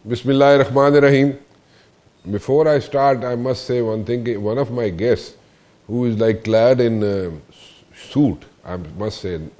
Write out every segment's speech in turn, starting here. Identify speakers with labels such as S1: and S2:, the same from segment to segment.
S1: Bismillahirrahmanirrahim. Before I start, I must say one thing. One of my guests, who is like clad in suit, I must say,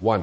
S1: 1.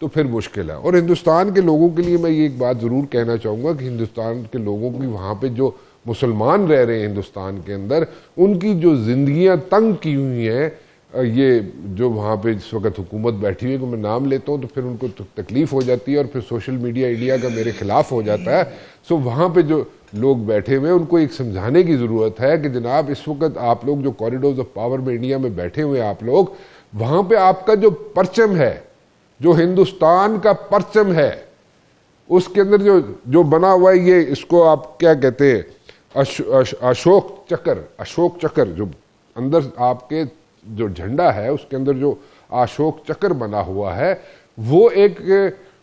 S1: تو پھر مشکل ہے. اور ہندوستان کے لوگوں کے لیے میں یہ ایک بات ضرور کہنا چاہوں گا کہ ہندوستان کے لوگوں کی وہاں پہ جو مسلمان رہ رہے ہیں ہندوستان کے اندر, ان کی جو زندگیاں تنگ کی ہوئی ہیں, یہ جو وہاں پہ اس وقت حکومت بیٹھی ہوئی ہے, کہ میں نام لیتا ہوں تو پھر ان کو تکلیف ہو جاتی ہے اور پھر سوشل میڈیا انڈیا کا میرے خلاف ہو جاتا ہے. سو وہاں پہ جو لوگ بیٹھے ہوئے ہیں ان کو ایک سمجھانے کی ضرورت ہے کہ جناب اس وقت آپ لوگ جو کوریڈورز آف پاور میں انڈیا میں بیٹھے ہوئے ہیں آپ لوگ, وہاں پہ آپ کا جو پرچم ہے, جو ہندوستان کا پرچم ہے, اس کے اندر جو بنا ہوا ہے, یہ اس کو آپ کیا کہتے ہیں, اشوک چکر, جو اندر آپ کے جو جھنڈا ہے اس کے اندر جو اشوک چکر بنا ہوا ہے, وہ ایک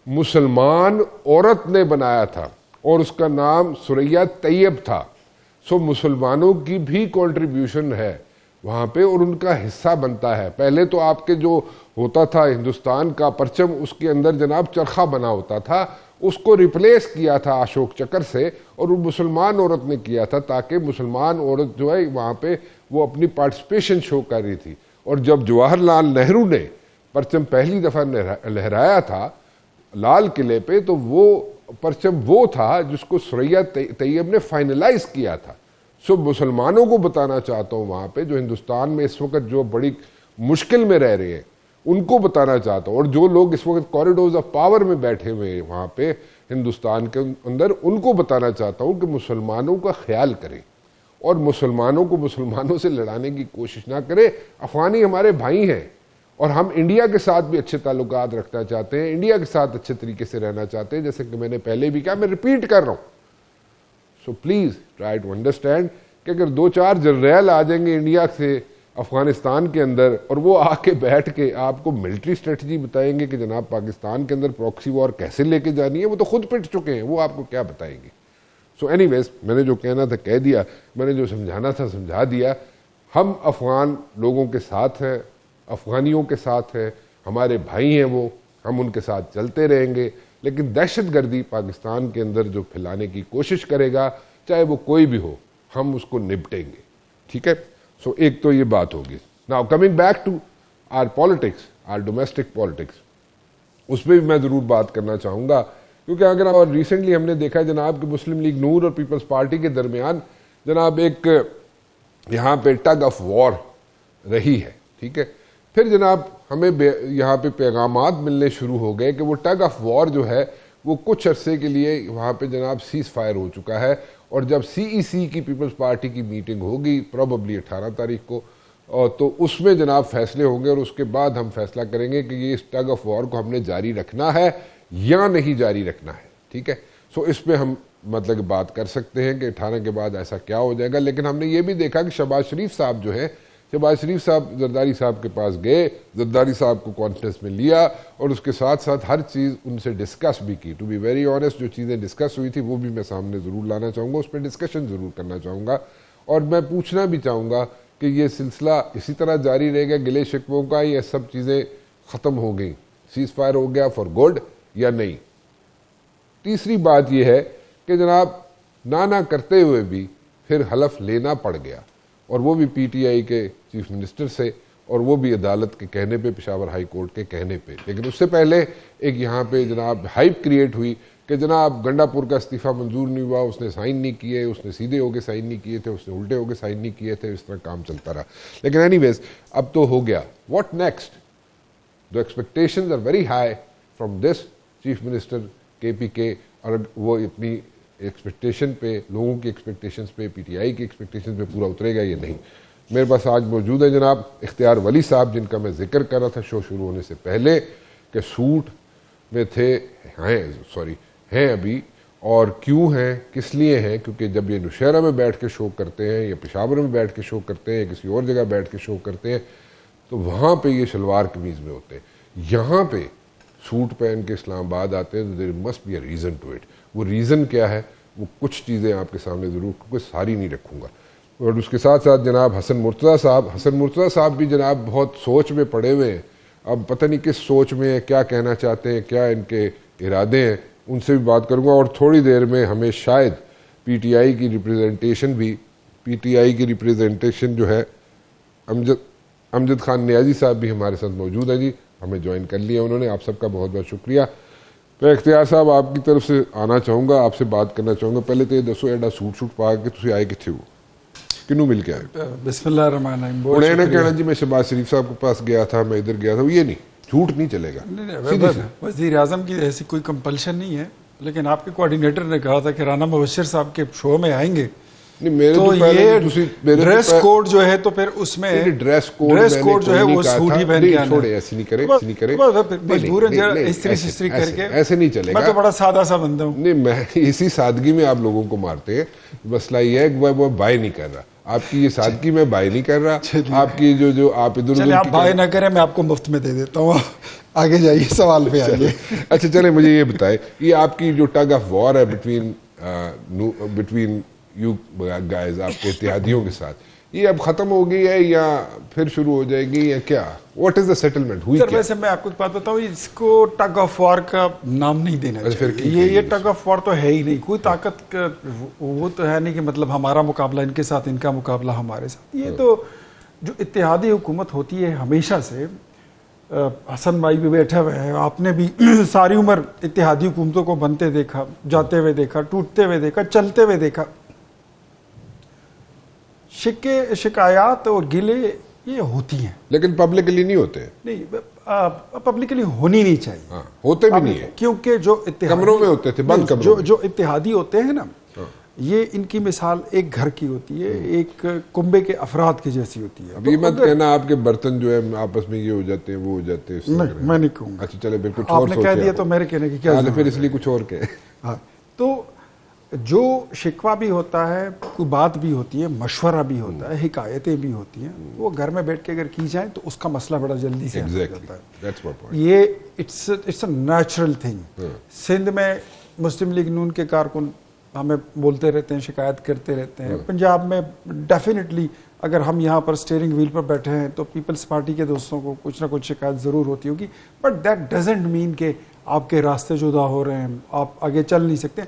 S1: مسلمان عورت نے بنایا تھا اور اس کا نام ثریا طیب تھا. سو مسلمانوں کی بھی کنٹریبیوشن ہے وہاں پہ اور ان کا حصہ بنتا ہے. پہلے تو آپ کے جو ہوتا تھا ہندوستان کا پرچم, اس کے اندر جناب چرخہ بنا ہوتا تھا, اس کو ریپلیس کیا تھا اشوک چکر سے, اور وہ مسلمان عورت نے کیا تھا تاکہ مسلمان عورت جو ہے وہاں پہ وہ اپنی پارٹیسپیشن شو کر رہی تھی. اور جب جواہر لال نہرو نے پرچم پہلی دفعہ لہرایا تھا لال قلعے پہ, تو وہ پرچم وہ تھا جس کو ثریا طیب نے فائنلائز کیا تھا. سو مسلمانوں کو بتانا چاہتا ہوں وہاں پہ جو ہندوستان میں اس وقت جو بڑی مشکل میں رہ رہے ہیں, ان کو بتانا چاہتا ہوں, اور جو لوگ اس وقت کوریڈورز آف پاور میں بیٹھے ہوئے ہیں وہاں پہ ہندوستان کے اندر, ان کو بتانا چاہتا ہوں کہ مسلمانوں کا خیال کریں اور مسلمانوں کو مسلمانوں سے لڑانے کی کوشش نہ کریں. افغانی ہمارے بھائی ہیں اور ہم انڈیا کے ساتھ بھی اچھے تعلقات رکھنا چاہتے ہیں, انڈیا کے ساتھ اچھے طریقے سے رہنا چاہتے ہیں, جیسے کہ میں نے پہلے بھی کہا, میں ریپیٹ کر رہا ہوں. So please try to understand کہ اگر 2-4 جنرل آ جائیں گے انڈیا سے افغانستان کے اندر اور وہ آ کے بیٹھ کے آپ کو ملٹری اسٹریٹجی بتائیں گے کہ جناب پاکستان کے اندر پراکسی وار کیسے لے کے جانی ہے, وہ تو خود پٹ چکے ہیں, وہ آپ کو کیا بتائیں گے. سو اینی ویز, میں نے جو کہنا تھا کہہ دیا, میں نے جو سمجھانا تھا سمجھا دیا. ہم افغان لوگوں کے ساتھ ہیں, افغانیوں کے ساتھ ہیں, ہمارے بھائی ہیں وہ, ہم ان کے ساتھ چلتے رہیں گے. لیکن دہشت گردی پاکستان کے اندر جو پھیلانے کی کوشش کرے گا, چاہے وہ کوئی بھی ہو, ہم اس کو نپٹیں گے. ٹھیک ہے. سو ایک تو یہ بات ہوگی. Now coming back to our politics, our domestic politics, اس پہ بھی میں ضرور بات کرنا چاہوں گا, کیونکہ اگر اور ریسنٹلی ہم نے دیکھا جناب کہ مسلم لیگ نور اور پیپلز پارٹی کے درمیان جناب ایک یہاں پہ ٹگ آف وار رہی ہے. ٹھیک ہے. پھر جناب ہمیں یہاں پہ پیغامات ملنے شروع ہو گئے کہ وہ ٹگ آف وار جو ہے وہ کچھ عرصے کے لیے وہاں پہ جناب سیز فائر ہو چکا ہے. اور جب سی ای سی کی پیپلز پارٹی کی میٹنگ ہوگی پروبیبلی 18 تاریخ کو, تو اس میں جناب فیصلے ہوں گے اور اس کے بعد ہم فیصلہ کریں گے کہ یہ اس ٹگ آف وار کو ہم نے جاری رکھنا ہے یا نہیں جاری رکھنا ہے. ٹھیک ہے. سو اس پہ ہم مطلب بات کر سکتے ہیں کہ 18 کے بعد ایسا کیا ہو جائے گا. لیکن ہم نے یہ بھی دیکھا کہ شہباز شریف صاحب جو ہے, شہباز شریف صاحب زرداری صاحب کے پاس گئے, زرداری صاحب کو کانفرنس میں لیا اور اس کے ساتھ ساتھ ہر چیز ان سے ڈسکس بھی کی. ٹو بی ویری آنیسٹ, جو چیزیں ڈسکس ہوئی تھی وہ بھی میں سامنے ضرور لانا چاہوں گا, اس پہ ڈسکشن ضرور کرنا چاہوں گا. اور میں پوچھنا بھی چاہوں گا کہ یہ سلسلہ اسی طرح جاری رہے گا گلے شکووں کا, یہ سب چیزیں ختم ہو گئیں, سیز فائر ہو گیا فار گڈ یا نہیں. تیسری بات یہ ہے کہ جناب نہ کرتے ہوئے بھی پھر حلف لینا پڑ گیا, اور وہ بھی پی ٹی آئی کے چیف منسٹر سے, اور وہ بھی عدالت کے کہنے پہ, پشاور ہائی کورٹ کے کہنے پہ. لیکن اس سے پہلے ایک یہاں پہ جناب ہائپ کریٹ ہوئی کہ جناب گنڈا پور کا استعفیٰ منظور نہیں ہوا, اس نے سائن نہیں کیے, اس نے سیدھے ہو کے سائن نہیں کیے تھے, اس نے الٹے ہو کے سائن نہیں کیے تھے, اس طرح کام چلتا رہا. لیکن اینی ویز اب تو ہو گیا. What next? The expectations are very high from this chief minister کے پی کے, اور وہ اپنی ایکسپیکٹیشن پہ, لوگوں کی ایکسپیکٹیشنز پہ, پی ٹی آئی کی ایکسپیکٹیشن پہ پورا اترے گا یہ نہیں. میرے پاس آج موجود ہے جناب اختیار ولی صاحب, جن کا میں ذکر کر رہا تھا شو شروع ہونے سے پہلے کہ سوٹ میں تھے, ہیں ابھی, اور کیوں ہیں, کس لیے ہیں, کیونکہ جب یہ نوشہرہ میں بیٹھ کے شو کرتے ہیں یا پشاور میں بیٹھ کے شو کرتے ہیں یا کسی اور جگہ بیٹھ کے شو کرتے ہیں تو وہاں پہ یہ شلوار قمیض میں ہوتے ہیں. یہاں پہ سوٹ پہن کے اسلام آباد آتے ہیں تو there must be a reason to it. وہ ریزن کیا ہے, وہ کچھ چیزیں آپ کے سامنے ضرور, کیونکہ ساری نہیں رکھوں گا. اور اس کے ساتھ ساتھ جناب حسن مرتضیٰ صاحب بھی جناب بہت سوچ میں پڑے ہوئے ہیں. اب پتہ نہیں کس سوچ میں ہیں, کیا کہنا چاہتے ہیں, کیا ان کے ارادے ہیں, ان سے بھی بات کروں گا. اور تھوڑی دیر میں ہمیں شاید پی ٹی آئی کی ریپریزنٹیشن جو ہے, امجد خان نیازی صاحب بھی ہمارے ساتھ موجود ہیں. جی ہمیں جوائن کر لیا انہوں نے. آپ سب کا بہت بہت شکریہ. میں اختیار صاحب آپ کی طرف سے آنا چاہوں گا, آپ سے بات کرنا چاہوں گا. پہلے تو یہ دسو ایڈا سوٹ پا کے تسی آئے کتنے ہو, کنوں مل کے آئے؟
S2: بسم اللہ الرحمن الرحیم.
S1: انہیں نہ کہنا جی میں شہباز شریف صاحب کے پاس گیا تھا, میں ادھر گیا تھا, یہ نہیں, جھوٹ نہیں چلے گا.
S2: وزیر اعظم کی ایسی کوئی کمپلشن نہیں ہے, لیکن آپ کے کوآرڈینیٹر نے کہا تھا کہ رانا مبشر صاحب کے شو میں آئیں گے تو یہ ڈریس کوڈ جو ہے تو پھر اس میں ڈریس کوڈ جو ہے وہ سوٹ ہی پہن کے آنا ہے.
S1: ایسے نہیں کرے
S2: مجبوراً استری کر کے,
S1: ایسے نہیں چلے گا.
S2: میں تو بڑا سادہ سا بندہ ہوں.
S1: نہیں, میں اسی سادگی میں آپ لوگوں کو مارتے ہیں. مسئلہ یہ ہے کہ وہ بائی نہیں کر رہا, آپ کی یہ سادگی میں بائی نہیں کر رہا. آپ کی جو آپ ادھر
S2: ادھر آپ بائی نہ کریں, میں آپ کو مفت میں دے دیتا ہوں. آگے جائیے, سوال پہ آئیے.
S1: اچھا چلیں مجھے یہ بتائیں, یہ آپ کی جو ٹگ آف وار ہے بٹوین یو گائز, آپ کے اتحادیوں کے ساتھ, یہ اب ختم ہو گئی ہے یا پھر شروع ہو جائے گی یا کیا؟ واٹ از دا سیٹلمنٹ ہوئی؟
S2: سر ویسے میں آپ کو بات بتاؤں, اس کو ٹگ آف وار کا نام نہیں دینا چاہیے. یہ ٹگ آف وار تو ہے ہی نہیں. کوئی طاقت وہ تو ہے نہیں کہ مطلب ہمارا مقابلہ ان کے ساتھ, ان کا مقابلہ ہمارے ساتھ. یہ تو جو اتحادی حکومت ہوتی ہے ہمیشہ سے, حسن بھائی بھی بیٹھا ہوا ہے, آپ نے بھی ساری عمر اتحادی حکومتوں کو بنتے دیکھا, جاتے ہوئے دیکھا, ٹوٹتے ہوئے دیکھا, چلتے ہوئے دیکھا. شکایات اور گلے یہ ہوتی ہیں,
S1: لیکن پبلکلی نہیں ہوتے.
S2: نہیں, پبلکلی ہونی نہیں چاہیے.
S1: ہوتے بھی نہیں ہیں,
S2: کیونکہ جو
S1: کمروں میں ہوتے تھے, بند کمروں میں.
S2: جو اتحادی ہوتے ہیں نا, یہ ان کی مثال ایک گھر کی ہوتی ہے, ایک کنبے کے افراد کی جیسی ہوتی ہے.
S1: اب یہ مت کہنا آپ کے برتن جو ہے آپس میں یہ ہو جاتے ہیں, وہ ہو جاتے ہیں.
S2: میں نہیں کہوں گا.
S1: اچھا چلے, بالکل
S2: آپ نے کہہ دیا تو میرے کہنے کی کیا ضرورت ہے,
S1: پھر اس لیے کچھ اور کہے.
S2: ہاں, تو جو شکوہ بھی ہوتا ہے, کوئی بات بھی ہوتی ہے, مشورہ بھی ہوتا ہے, حکایتیں بھی ہوتی ہیں, وہ گھر میں بیٹھ کے اگر کی جائیں تو اس کا مسئلہ بڑا جلدی سے حل ہو جاتا ہے. یہ it's a natural thing. Sindh میں مسلم لیگ نون کے کارکن ہمیں بولتے رہتے ہیں, شکایت کرتے رہتے ہیں. پنجاب میں ڈیفینیٹلی اگر ہم یہاں پر اسٹیئرنگ ویل پر بیٹھے ہیں تو پیپلز پارٹی کے دوستوں کو کچھ نہ کچھ شکایت ضرور ہوتی ہوگی, بٹ دیٹ ڈزنٹ مین کہ آپ کے راستے جدا ہو رہے ہیں, آپ آگے چل نہیں سکتے.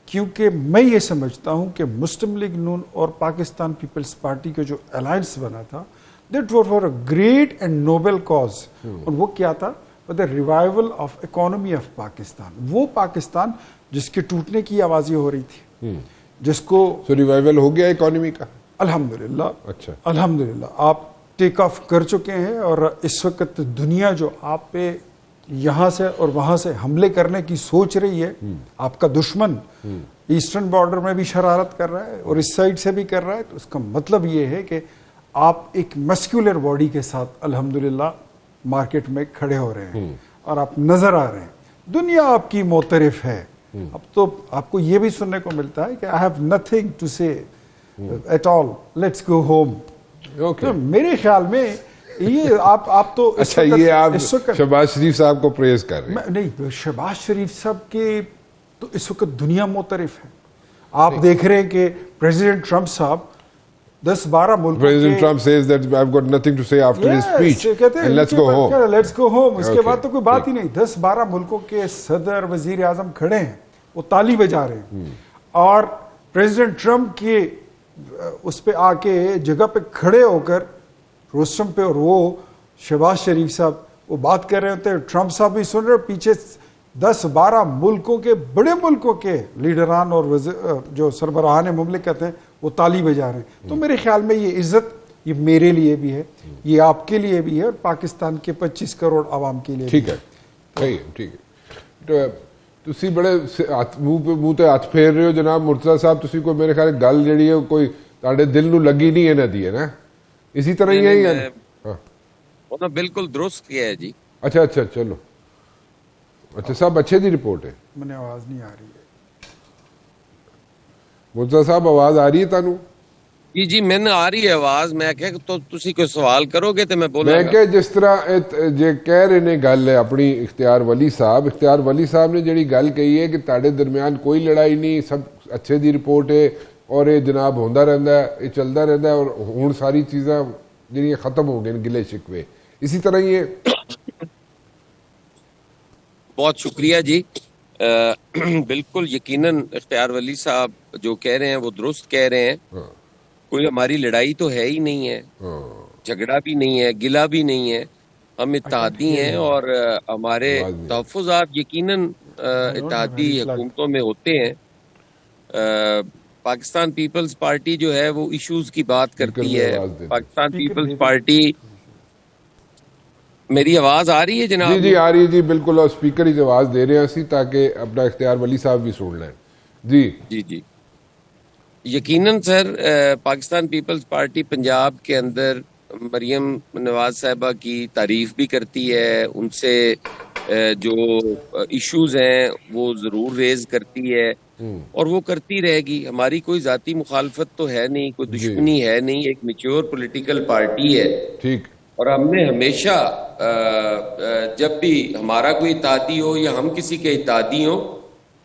S2: کیونکہ میں یہ سمجھتا ہوں کہ مسلم لیگ نون اور پاکستان پیپلز پارٹی کا جو الائنس بنا تھا, that was for a great and noble cause. اور وہ کیا تھا؟ The revival of economy of Pakistan. وہ پاکستان جس کے ٹوٹنے کی آوازیں ہو رہی تھی, جس کو
S1: ریوائول ہو گیا اکانومی کا
S2: الحمدللہ.
S1: اچھا,
S2: الحمدللہ آپ ٹیک آف کر چکے ہیں, اور اس وقت دنیا جو آپ پہ یہاں سے اور وہاں سے حملے کرنے کی سوچ رہی ہے, آپ کا دشمن ایسٹرن بارڈر میں بھی شرارت کر رہا ہے اور اس سائڈ سے بھی کر رہا ہے, تو اس کا مطلب یہ ہے کہ آپ ایک مسکولر باڈی کے ساتھ الحمدللہ مارکیٹ میں کھڑے ہو رہے ہیں اور آپ نظر آ رہے ہیں. دنیا آپ کی معترف ہے. اب تو آپ کو یہ بھی سننے کو ملتا ہے کہ I have nothing to say at all, let's go home. میرے خیال میں یہ آپ تو
S1: اچھا, یہ آپ شہباز شریف صاحب کو پریز کر رہے ہیں.
S2: نہیں, شہباز شریف صاحب کے تو اس وقت دنیا معترف ہے. آپ دیکھ رہے ہیں کہ پریزیڈنٹ ٹرمپ صاحب 10-12 ملکوں کے,
S1: President Trump says that I've got nothing to say after his speech and let's go home.
S2: Let's go home. اس کے بعد تو کوئی بات ہی نہیں. 10-12 ملکوں کے صدر, وزیر اعظم کھڑے ہیں, وہ تالی بجا رہے ہیں, اور پریزیڈنٹ ٹرمپ کے اس پہ آ کے جگہ پہ کھڑے ہو کر روسٹم پہ, اور وہ شہباز شریف صاحب وہ بات کر رہے ہوتے ہیں. ٹرمپ صاحب بھی سن رہے, پیچھے 10-12 ملکوں کے, بڑے ملکوں کے لیڈران اور جو سربراہان مملکت ہیں وہ تالی بجا رہے ہیں. تو میرے خیال میں یہ عزت یہ میرے لیے بھی ہے, یہ آپ کے لیے بھی ہے, اور پاکستان کے 25 کروڑ عوام کے لیے.
S1: ٹھیک ہے, ٹھیک ہے. تسی بڑے منہ تے ہاتھ پھیر رہے ہو جناب مرتضیٰ صاحب. تسی کوئی میرے خیال گل جڑی ہے کوئی تہاڈے دل نو لگی نہیں ہے دی ہے نا, اسی طرح ہی ہے.
S3: ہاں بالکل درست کیا ہے جی.
S1: اچھا چلو, اچھا صاحب اچھے دی رپورٹ ہے.
S2: میں نے آواز نہیں آ رہی ہے
S1: مرتضیٰ صاحب, آواز آ رہی ہے تانوں؟
S3: جی میں نے آ رہی ہے آواز. میں کہ تو تسی کوئی سوال کرو گے تو میں بولاں گا.
S1: میں کہ جس طرح جے کہہ رہے نے گل ہے اپنی اختیار ولی صاحب نے جڑی گل کہی ہے کہ تاڑے درمیان کوئی لڑائی نہیں, سب اچھے دی رپورٹ ہے, اور یہ جناب ہوندا رہندا ہے, یہ چلدا رہندا ہے, اور ہن ساری چیزاں جڑی ختم ہو گئے گلے شکوے, اسی طرح ہی ہے.
S3: بہت شکریہ جی. بالکل یقیناً اختیار ولی صاحب جو کہہ رہے ہیں وہ درست کہہ رہے ہیں. کوئی ہماری لڑائی تو ہے ہی نہیں ہے, جھگڑا بھی نہیں ہے, گلا بھی نہیں ہے. ہم اتحادی ہیں اور ہمارے تحفظات یقیناً اتحادی حکومتوں میں ہوتے ہیں. پاکستان پیپلز پارٹی جو ہے وہ ایشوز کی بات کرتی ہے. پاکستان پیپلز پارٹی، میری آواز آ رہی ہے جناب؟
S1: جی جی آ رہی ہے جی بالکل، اور اسپیکر ہی آواز دے رہے ہیں اسی تاکہ اپنا اختیار ولی صاحب بھی سن لیں. جی
S3: جی جی یقیناً سر، پاکستان پیپلز پارٹی پنجاب کے اندر مریم نواز صاحبہ کی تعریف بھی کرتی ہے، ان سے جو ایشوز ہیں وہ ضرور ریز کرتی ہے اور وہ کرتی رہے گی. ہماری کوئی ذاتی مخالفت تو ہے نہیں، کوئی دشمنی ہے نہیں، ایک میچور پولیٹیکل پارٹی ہے.
S1: ٹھیک.
S3: اور ہم نے ہمیشہ جب بھی ہمارا کوئی اتحادی ہو یا ہم کسی کے اتحادی ہوں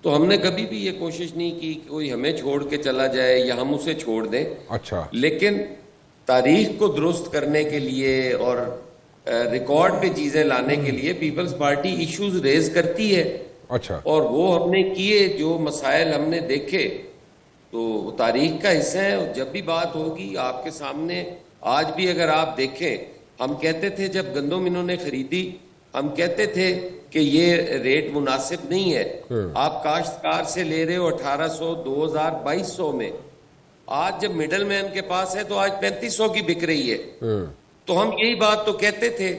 S3: تو ہم نے کبھی بھی یہ کوشش نہیں کی کہ کوئی ہمیں چھوڑ کے چلا جائے یا ہم اسے چھوڑ دیں.
S1: اچھا.
S3: لیکن تاریخ کو درست کرنے کے لیے اور ریکارڈ پہ چیزیں لانے کے لیے پیپلز پارٹی ایشوز ریز کرتی ہے.
S1: اچھا.
S3: اور وہ ہم نے کیے، جو مسائل ہم نے دیکھے تو وہ تاریخ کا حصہ ہے. اور جب بھی بات ہوگی آپ کے سامنے، آج بھی اگر آپ دیکھیں، ہم کہتے تھے جب گندم انہوں نے خریدی، ہم کہتے تھے کہ یہ ریٹ مناسب نہیں ہے. آپ کاشتکار سے لے رہے ہو 1800، 2000، 2200 میں. آج جب مڈل مین کے پاس ہے تو آج 3500 کی بک رہی ہے. تو ہم یہی بات تو کہتے تھے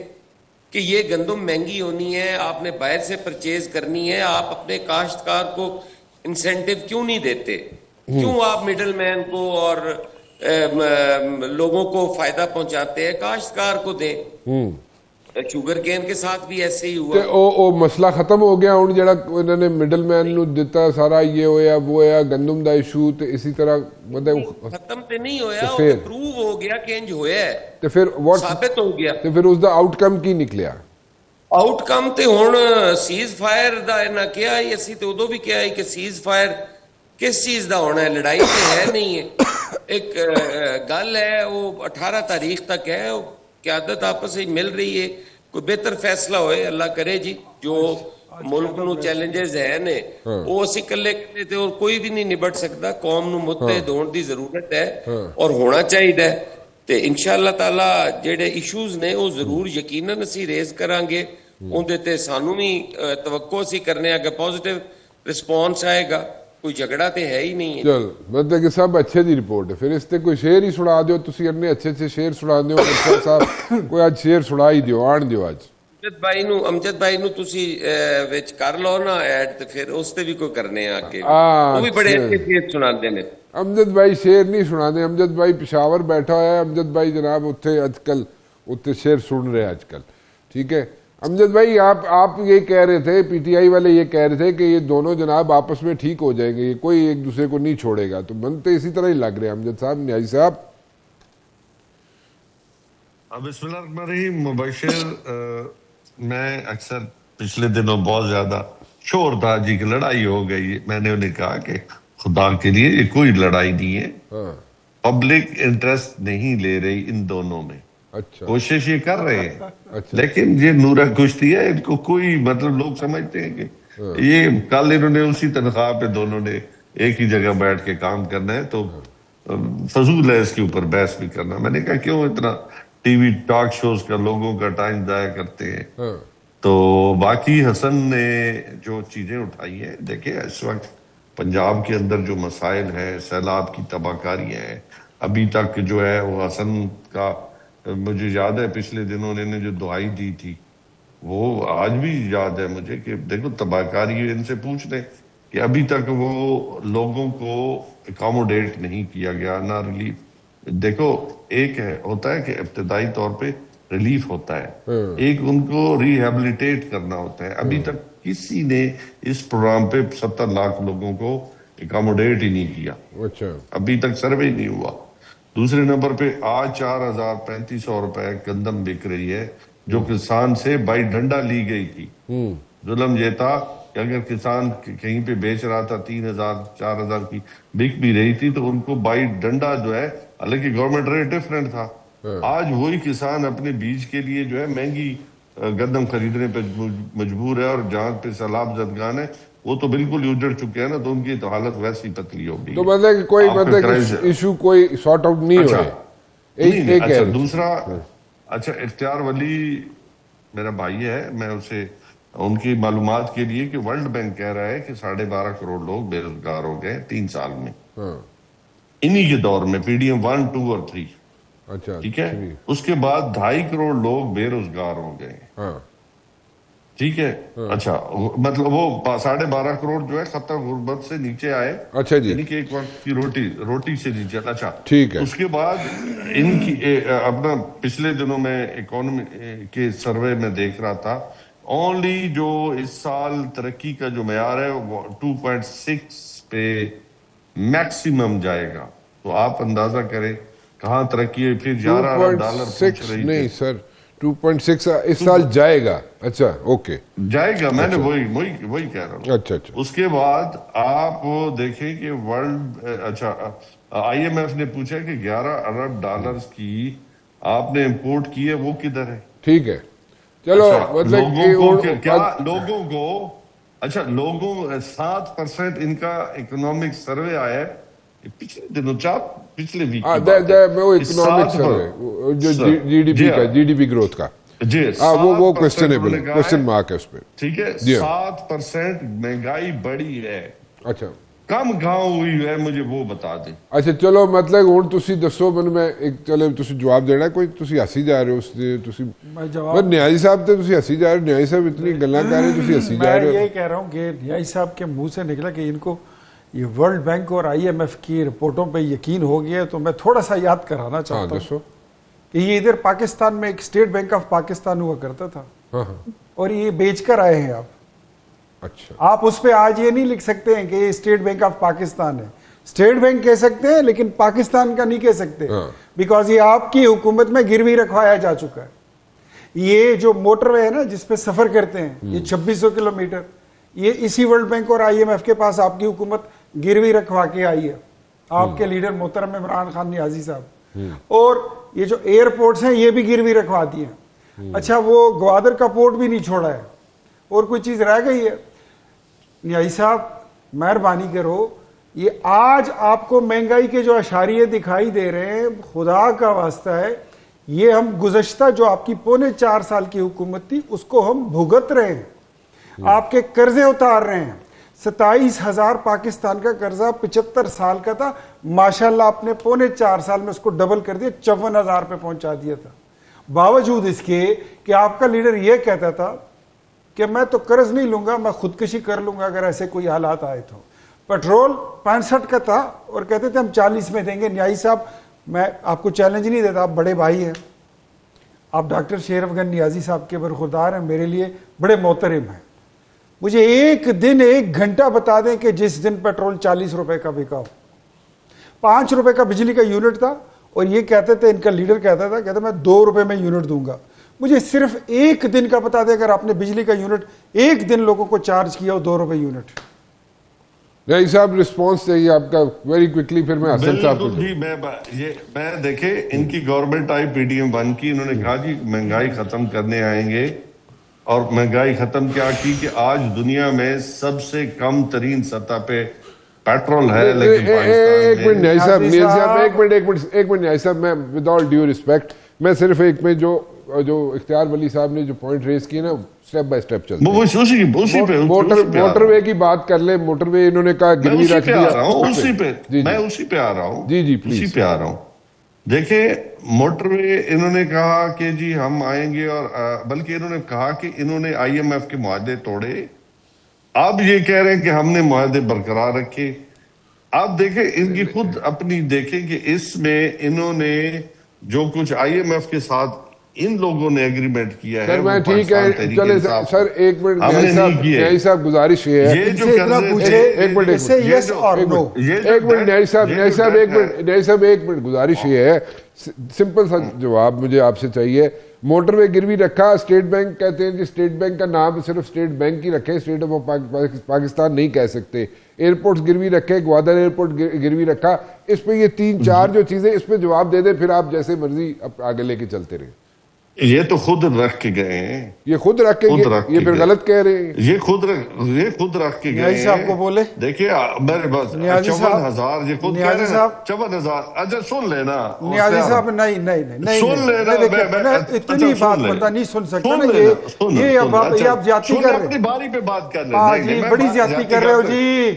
S3: کہ یہ گندم مہنگی ہونی ہے، آپ نے باہر سے پرچیز کرنی ہے، آپ اپنے کاشتکار کو انسینٹیو کیوں نہیں دیتے؟ کیوں آپ مڈل مین کو اور لوگوں کو فائدہ پہنچاتے ہیں؟ کاشتکار کو دیں. شوگر کین کے ساتھ بھی ایسے ہی ہوا.
S1: او مسئلہ ختم ہو گیا ہوں جڑا انہوں نے مڈل مین نو دیتا سارا، یہ ہویا وہ ہویا گندم دا ایشو، تے اسی طرح مطلب
S3: ختم تے نہیں ہویا، وہ تے پروو ہو گیا کہ انج ہویا ہے،
S1: تے پھر
S3: ثابت ہو گیا.
S1: تے پھر اس دا آؤٹ کم کی نکلیا؟
S3: آؤٹ کم تے ہن سیز فائر دا نہ کیا ہی، اسی تے ادو بھی کیا ہی کہ سیز فائر کس چیز دا ہونا ہے؟ لڑائی تے ہے نہیں ہے. ایک گل ہے وہ 18 تاریخ تک ہے، قیادت آپس میں مل رہی ہے، کوئی بہتر فیصلہ ہوئے اللہ کرے جی. جو ملک نو چیلنجز ہے نے وہ اسی کلے کلے تے اور کوئی بھی نہیں نبٹ سکتا. قوم نو متحد ہون دی ضرورت ہے اور ہونا چاہیے. تے انشاءاللہ تعالی جڑے ایشوز نے وہ ضرور یقیناً اسی ریز کران گے. اندے تے سانو بھی توقع اسی کرنے کہ پازیٹیو رسپانس آئے گا. کوئی جھگڑا تے ہے ہی نہیں ہے.
S1: چل مطلب کہ سب اچھے دی رپورٹ ہے. پھر اس تے کوئی شعر ہی سنا دیو، تسی اپنے اچھے سے شعر سنا دیو. صاحب کوئی آج شعر سنا ہی دیو، آن دیو. آج
S3: امجد بھائی نو تسی وچ کر لو نا ایڈ، تے پھر اس تے بھی کوئی کرنے آ کے وہ بھی بڑے اچھے شعر سناندے نے.
S1: امجد بھائی شعر نہیں سنا دے. امجد بھائی پشاور بیٹھا ہوا ہے. امجد بھائی جناب اتنے آج کل اتنے شعر سن رہے آج کل. ٹھیک ہے امجد بھائی، آپ یہ کہہ رہے تھے، پی ٹی آئی والے یہ کہہ رہے تھے کہ یہ دونوں جناب آپس میں ٹھیک ہو جائیں گے، کوئی ایک دوسرے کو نہیں چھوڑے گا. تو بنتے اسی طرح ہی لگ رہے ہیں امجد صاحب، نیازی صاحب.
S4: بسم اللہ الرحمن الرحیم. مبشر، میں اکثر پچھلے دنوں بہت زیادہ شور تھا جی کہ لڑائی ہو گئی. میں نے انہیں کہا کہ خدا کے لیے یہ کوئی لڑائی نہیں ہے، پبلک انٹرسٹ نہیں لے رہی ان دونوں میں. کوشش یہ کر رہے ہیں لیکن یہ نورہ کشتی ہے، ان کو کوئی مطلب لوگ سمجھتے ہیں کہ یہ کل انہوں نے اسی تنخواہ پہ دونوں نے ایک ہی جگہ بیٹھ کے کام کرنا ہے تو فضول ہے اس کے اوپر بحث بھی کرنا. میں نے کہا کیوں اتنا ٹی وی ٹاک شوز کا لوگوں کا ٹائم ضائع کرتے ہیں. تو باقی حسن نے جو چیزیں اٹھائی ہیں، دیکھیں اس وقت پنجاب کے اندر جو مسائل ہیں، سیلاب کی تباہ کاریاں ہیں، ابھی تک جو ہے وہ حسن کا مجھے یاد ہے پچھلے دنوں انہوں نے جو دعائی دی تھی وہ آج بھی یاد ہے مجھے کہ دیکھو تباہ کاری. ان سے پوچھ لیں کہ ابھی تک وہ لوگوں کو اکاموڈیٹ نہیں کیا گیا، نہ ریلیف. دیکھو ایک ہوتا ہے کہ ابتدائی طور پہ ریلیف ہوتا ہے، ایک ان کو ریہیبلیٹیٹ کرنا ہوتا ہے. ابھی تک کسی نے اس پروگرام پہ 70 لاکھ لوگوں کو اکاموڈیٹ ہی نہیں کیا. ابھی تک سروے نہیں ہوا. دوسرے نمبر پہ آج 4,3500 روپے گندم بک رہی ہے جو کسان سے بائی ڈنڈا لی گئی تھی. ظلم یہ تھا کہ اگر کسان کہیں پہ بیچ رہا تھا 3,000 4,000 کی بک بھی رہی تھی تو ان کو بائی ڈنڈا جو ہے، حالانکہ گورنمنٹ ریٹ ڈیفرنٹ تھا. آج وہی کسان اپنے بیج کے لیے جو ہے مہنگی گندم خریدنے پہ مجبور ہے، اور جہاں پہ سیلاب زدگان ہے وہ تو بالکل اجڑ چکے ہیں نا، تو ان کی تو حالت ویسی پتلی ہو گئی.
S1: تو مطلب کہ کوئی ایشو کوئی سارٹ آؤٹ نہیں ہو رہا.
S4: دوسرا اچھا اختیار ولی میرا بھائی ہے, میں اسے ان کی معلومات کے لیے کہ ورلڈ بینک کہہ رہا ہے کہ 12.5 کروڑ لوگ بے روزگار ہو گئے 3 سال میں, انہی کے دور میں, پی ڈی ایم 1, 2 اور 3.
S1: اچھا
S4: ٹھیک ہے, اس کے بعد 2.5 کروڑ لوگ بے روزگار ہو گئے. ٹھیک ہے, اچھا مطلب وہ 12.5 کروڑ جو ہے خطہ غربت سے نیچے آئے.
S1: اچھا جی,
S4: یعنی کہ ایک وقت کی روٹی سے نیچے. اچھا
S1: ٹھیک ہے.
S4: اس کے بعد ان کی اپنا پچھلے دنوں میں اکانومی کے سروے میں دیکھ رہا تھا, اونلی جو اس سال ترقی کا جو معیار ہے وہ 2.6 پہ میکسیمم جائے گا. تو آپ اندازہ کریں کہاں ترقی ہے. پھر 11 ارب ڈالر پوچھ رہی
S1: نہیں سر 2.6 اس سال جائے گا. اچھا اوکے
S4: جائے گا, میں نے وہی کہہ رہا ہوں.
S1: اچھا اچھا.
S4: اس کے بعد آپ دیکھیں کہ ورلڈ, اچھا آئی ایم ایف نے پوچھا کہ 11 ارب ڈالرز کی آپ نے امپورٹ کی ہے, وہ کدھر ہے.
S1: ٹھیک ہے چلو, مطلب
S4: لوگوں کو اچھا لوگوں 7% ان کا اکنامک سروے آیا ہے پچھلے دنوں, پچھلے ویک کی بات ہے.
S1: وہ اکنامک سروے جو جی ڈی پی گروتھ کا,
S4: جی
S1: وہ کوسچن مارک ہے اس پہ.
S4: ٹھیک ہے, 7% مہنگائی بڑی ہے.
S1: اچھا
S4: کم گاؤں ہوئی ہے, مجھے وہ بتا دیں.
S1: اچھا چلو, مطلب ہوں تسی دسو میں ایک چلے تسی جواب دینا, کوئی تسی ہسی جا رہے ہو اس سے, تسی نیازی صاحب تے تسی ہسی جا رہے ہو, نیازی صاحب اتنی گلاں کر رہے ہیں تسی ہسی جا رہے ہو.
S2: میں یہ کہہ رہا ہوں کہ نیازی صاحب کے منہ سے نکلا کہ ان کو یہ ورلڈ بینک اور آئی ایم ایف کی رپورٹوں پہ یقین ہو گیا, تو میں تھوڑا سا یاد کرانا چاہتا ہوں کہ یہ ادھر پاکستان میں ایک اسٹیٹ بینک آف پاکستان ہوا کرتا تھا, اور یہ بیچ کر آئے ہیں آپ.
S1: اچھا
S2: آپ اس پہ آج یہ نہیں لکھ سکتے ہیں کہ یہ اسٹیٹ بینک آف پاکستان ہے. اسٹیٹ بینک کہہ سکتے ہیں لیکن پاکستان کا نہیں کہہ سکتے, بیکاز یہ آپ کی حکومت میں گروی رکھوایا جا چکا ہے. یہ جو موٹر وے ہے نا جس پہ سفر کرتے ہیں, یہ 2600 کلومیٹر, یہ اسی ورلڈ بینک اور آئی ایم ایف کے پاس آپ کی حکومت گروی رکھوا کے آئی ہے, آپ کے لیڈر محترم عمران خان نیازی صاحب. اور یہ جو ایئرپورٹس ہیں یہ بھی گروی رکھوا دی ہیں. اچھا وہ گوادر کا پورٹ بھی نہیں چھوڑا ہے, اور کوئی چیز رہ گئی ہے. نیازی صاحب مہربانی کرو, یہ آج آپ کو مہنگائی کے جو اشاریے دکھائی دے رہے ہیں, خدا کا واسطہ ہے, یہ ہم گزشتہ جو آپ کی 4.25 سال کی حکومت تھی اس کو ہم بھگت رہے ہیں. آپ کے قرضے اتار رہے ہیں. 27,000 پاکستان کا قرضہ 75 سال کا تھا, ماشاءاللہ آپ نے 4.25 سال میں اس کو ڈبل کر دیا, 54,000 پہ پہنچا دیا تھا. باوجود اس کے کہ آپ کا لیڈر یہ کہتا تھا کہ میں تو قرض نہیں لوں گا, میں خودکشی کر لوں گا اگر ایسے کوئی حالات آئے تو. پیٹرول 65 کا تھا اور کہتے تھے ہم 40 میں دیں گے. نیازی صاحب میں آپ کو چیلنج نہیں دیتا, آپ بڑے بھائی ہیں, آپ ڈاکٹر شیر افغان نیازی صاحب کے برخوردار ہیں, میرے لیے بڑے محترم ہیں. مجھے ایک دن 1 گھنٹہ بتا دیں کہ جس دن پیٹرول 40 روپے کا بکا ہو, 5 روپے کا بجلی کا یونٹ تھا, اور یہ کہتے تھے, ان کا لیڈر کہتا میں 2 روپے میں یونٹ دوں گا. مجھے صرف ایک دن کا بتا دیں اگر آپ نے بجلی کا یونٹ ایک دن لوگوں کو چارج کیا ہو 2 روپے یونٹ.
S1: نہیں صاحب رسپانس چاہیے آپ کا ویری کوئکلی, پھر میں حسن صاحب کو
S4: جی میں دیکھیں ان کی گورنمنٹ آئی پی ڈی ایم 1 کی, انہوں نے کہا جی مہنگائی ختم کرنے آئیں گے, اور مہنگائی ختم کیا کی کہ آج دنیا میں سب سے کم ترین سطح پہ پیٹرول ہے. لیکن
S1: ایک منٹ نیازی صاحب, میں ود آل ڈیو ریسپیکٹ, میں صرف ایک میں جو اختیار ولی صاحب نے جو پوائنٹ ریز کیے نا, سٹیپ بائی سٹیپ چلتے ہیں. موٹر وے کی بات کر لیں. موٹر وے انہوں نے کہا گروی رکھ دیا,
S4: میں اسی پہ آ رہا ہوں.
S1: جی پلیز
S4: اسی پہ آ رہا ہوں. دیکھیں موٹر وے انہوں نے کہا کہ جی ہم آئیں گے, اور بلکہ انہوں نے کہا کہ انہوں نے آئی ایم ایف کے معاہدے توڑے, اب یہ کہہ رہے ہیں کہ ہم نے معاہدے برقرار رکھے. آپ دیکھیں ان کی خود اپنی دیکھیں کہ اس میں انہوں نے جو کچھ آئی ایم ایف کے ساتھ ان لوگوں نے ایگریمنٹ کیا ہے.
S1: سر میں ٹھیک ہے, چلے سر ایک منٹ نیازی صاحب گزارش یہ ہے, ایک منٹ گزارش یہ ہے, سمپل سا جواب مجھے آپ سے چاہیے. موٹر وے گروی رکھا, اسٹیٹ بینک کہتے ہیں جی اسٹیٹ بینک کا نام صرف اسٹیٹ بینک ہی رکھے, اسٹیٹ آف پاکستان نہیں کہہ سکتے. ایئرپورٹس گروی رکھے, گوادر ایئرپورٹ گروی رکھا. اس پہ یہ 3-4 جو چیزیں اس پہ جواب دے دیں, پھر آپ جیسے مرضی آگے لے کے چلتے رہیں.
S4: یہ تو خود رکھ کے گئے ہیں،
S1: یہ خود رکھ کے یہ پھر غلط کہہ رہے ہیں،
S4: یہ خود رکھ کے گئے ہیں۔
S2: صاحب کو بولے
S4: دیکھیے میرے پاس 54,000 یہ خود کہہ رہے ہیں 54,000۔ اچھا سن لینا
S2: نیازی صاحب، نہیں
S4: سن لینا،
S2: اتنی بات بندہ نہیں سن سکتا نا، یہ آپ زیادتی کر رہے ہیں،
S4: اپنی باری پہ بات کر رہے ہیں،
S2: جی بڑی زیادتی کر رہے ہو جی،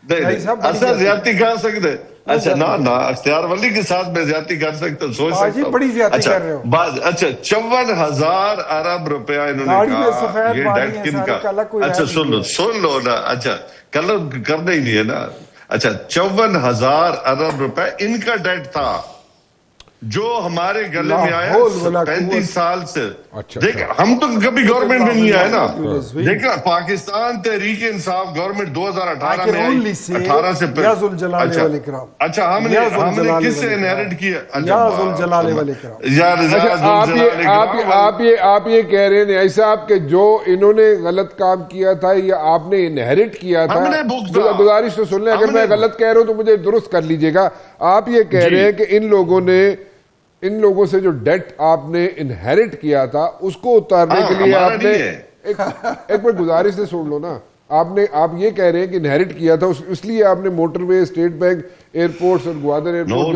S4: اچھا زیادتی کر سکتے، اچھا نا اختیار ولی کے ساتھ میں زیادتی کر سکتا ہوں، سوچ سکتا ہوں،
S2: بڑی زیادتی کر رہے ہو۔
S4: اچھا 54,000 ارب روپیہ انہوں نے کہا، یہ ڈیٹ کن کا؟ اچھا سن لو نا، اچھا کلر کرنا ہی نہیں ہے نا۔ اچھا 54,000 ارب روپے ان کا ڈیٹ تھا جو ہمارے گلے میں آیا 35 سال سے۔ دیکھ ہم تو کبھی گورنمنٹ میں نہیں آئے نا، دیکھا پاکستان تحریک انصاف گورنمنٹ 2018 میں آئی، 18 سے اچھا ہم نے کس سے انہیرٹ کیا؟
S1: آپ یہ کہہ رہے ہیں نیازی صاحب کہ جو انہوں نے غلط کام کیا تھا یا آپ نے انہیرٹ کیا تھا، گزارش تو سن لیں، اگر میں غلط کہہ رہا ہوں تو مجھے درست کر لیجئے گا۔ آپ یہ کہہ رہے ہیں کہ ان لوگوں سے جو ڈیٹ آپ نے انہیرٹ کیا تھا اس کو اتارنے کے لیے آپ نے ایک بار گزارش سے سن لو نا، آپ یہ کہہ رہے ہیں کہ انہیرٹ کیا تھا اس لیے آپ نے موٹر وے، اسٹیٹ بینک، ایئرپورٹس اور گوادر ایئرپورٹ